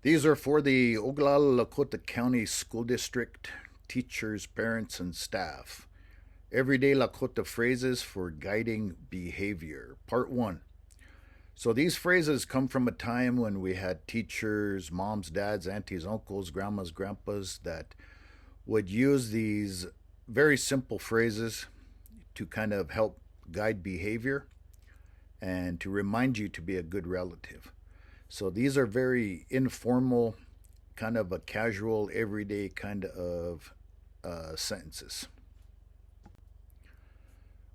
These are for the Oglala Lakota County School District teachers, parents, and staff. Everyday Lakota phrases for guiding behavior. Part 1. So these phrases come from a time when we had teachers, moms, dads, aunties, uncles, grandmas, grandpas that would use these very simple phrases to kind of help guide behavior and to remind you to be a good relative. So these are very informal, kind of a casual, everyday kind of sentences.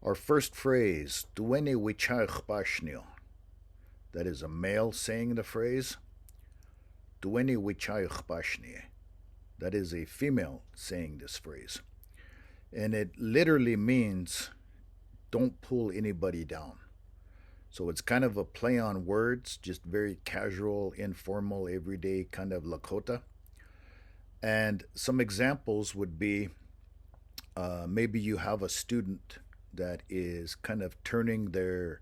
Our first phrase, Duene wichach bashnil. That is a male saying the phrase. Duene wichach bashnie. That is a female saying this phrase. And it literally means don't pull anybody down. So it's kind of a play on words, just very casual, informal, everyday kind of Lakota. And some examples would be maybe you have a student that is kind of turning their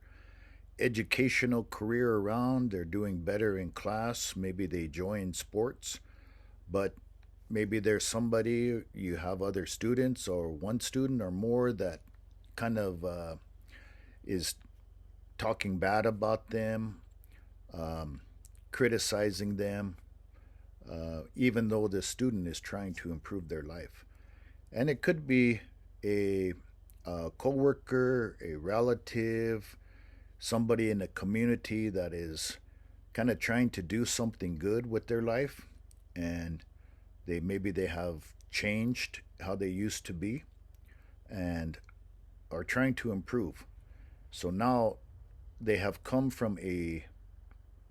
educational career around. They're doing better in class. Maybe they join sports, but maybe there's somebody, you have other students or one student or more that kind of is talking bad about them, criticizing them, even though the student is trying to improve their life. And it could be a coworker, a relative, somebody in the community that is kind of trying to do something good with their life, and they have changed how they used to be and are trying to improve. So now they have come from a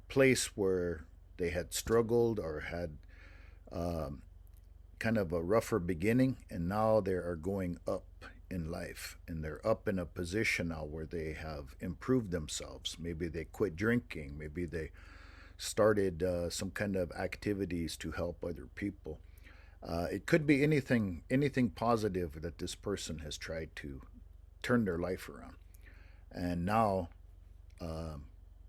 place where they had struggled or had um, kind of a rougher beginning, and now they are going up in life, and they're up in a position now where they have improved themselves. Maybe they quit drinking, maybe they started some kind of activities to help other people. It could be anything positive that this person has tried to turn their life around, and now um,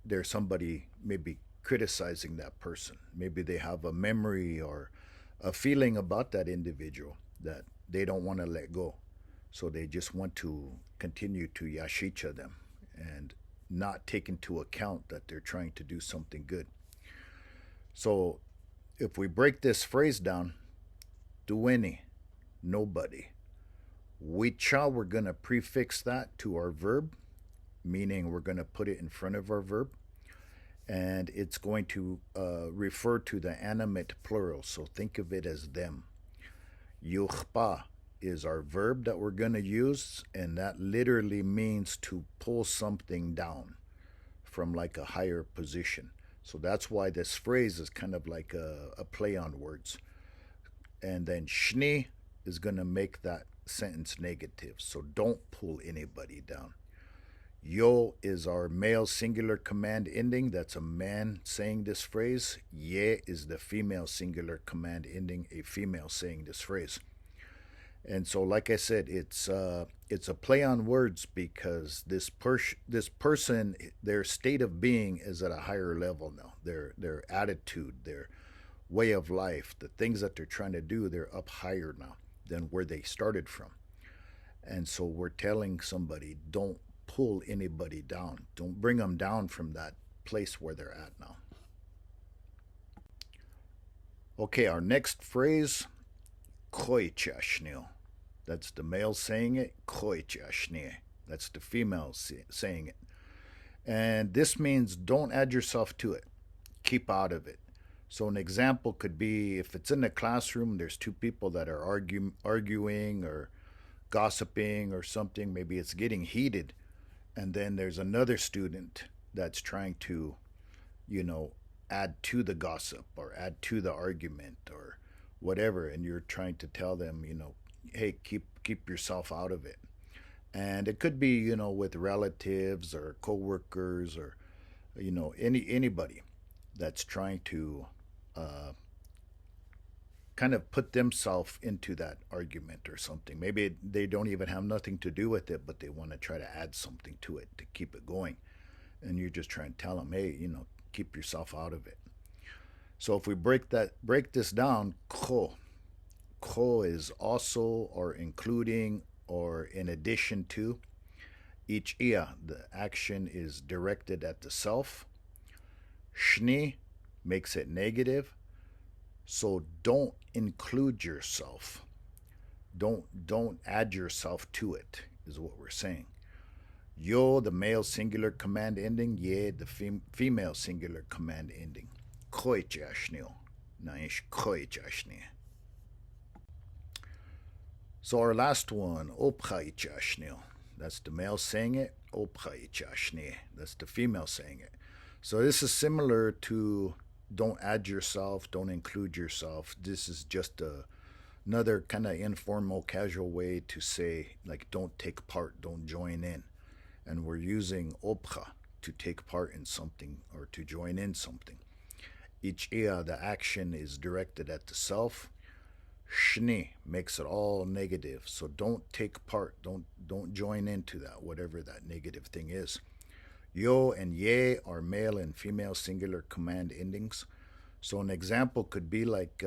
there's somebody maybe criticizing that person. Maybe they have a memory or a feeling about that individual that they don't want to let go. So they just want to continue to yashicha them and not take into account that they're trying to do something good. So if we break this phrase down, dueni, nobody. Wicha, we're going to prefix that to our verb, meaning we're going to put it in front of our verb, and it's going to refer to the animate plural. So think of it as them. Yuchpa is our verb that we're going to use, and that literally means to pull something down from like a higher position. So that's why this phrase is kind of like a play on words. And then shni is going to make that sentence negative. So don't pull anybody down. Yo is our male singular command ending. That's a man saying this phrase. Ye is the female singular command ending, a female saying this phrase. And so, like I said, it's a play on words because this person, their state of being is at a higher level now. Their attitude, their way of life, the things that they're trying to do, they're up higher now than where they started from. And so we're telling somebody, don't pull anybody down. Don't bring them down from that place where they're at now. Okay, our next phrase, koichashnil. That's the male saying it. Koichashnie. That's the female saying it. And this means don't add yourself to it. Keep out of it. So an example could be if it's in the classroom, there's two people that are arguing or gossiping or something. Maybe it's getting heated. And then there's another student that's trying to, add to the gossip or add to the argument or whatever. And you're trying to tell them, hey, keep yourself out of it. And it could be, with relatives or coworkers or, anybody that's trying to kind of put themselves into that argument or something. Maybe they don't even have nothing to do with it, but they want to try to add something to it to keep it going. And you're just trying to tell them, hey, keep yourself out of it. So if we break this down, ko is also or including or in addition to. Each ia, the action is directed at the self. Shni makes it negative. So don't include yourself. Don't add yourself to it, is what we're saying. Yo, the male singular command ending. Ye, the female singular command ending. Koichashnio. Naish koichashni. So our last one, opchaichashnio. That's the male saying it. Opchaichashni. That's the female saying it. So this is similar to don't add yourself, don't include yourself. This is just another kind of informal, casual way to say, like, don't take part, don't join in. And we're using opcha to take part in something or to join in something. Each ia, the action is directed at the self. Shni makes it all negative, so don't take part, don't join into that, whatever that negative thing is. Yo and ye are male and female singular command endings. So an example could be like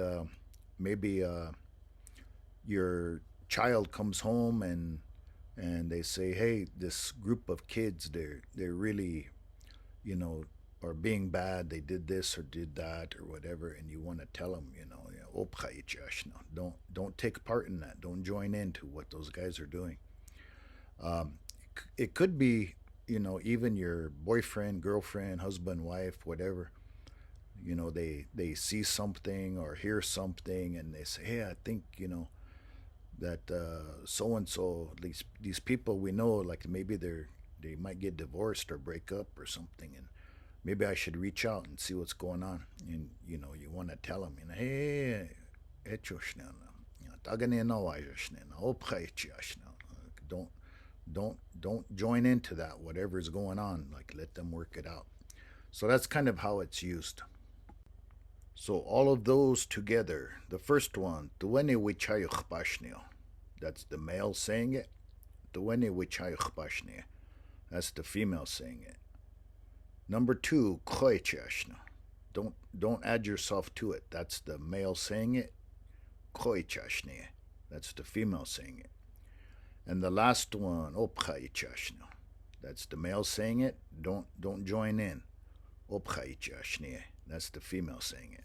maybe your child comes home and they say, hey, this group of kids, they're really, you know, are being bad. They did this or did that or whatever, and you want to tell them, don't take part in that. Don't join into what those guys are doing. It could be, even your boyfriend, girlfriend, husband, wife, whatever. They see something or hear something, and they say, hey, I think that so and so, these people we know, like maybe they might get divorced or break up or something, and maybe I should reach out and see what's going on. And you want to tell them, hey, don't join into that, whatever's going on. Like, let them work it out. So that's kind of how it's used. So all of those together. The first one, tuwene wichayuch bashnio. That's the male saying it. Tuwene wichayuch bashnio. That's the female saying it. Number two, koichashna. Don't add yourself to it. That's the male saying it. Koichashne. That's the female saying it. And the last one, opchaichashna. That's the male saying it. Don't join in. Opchaichashne. That's the female saying it.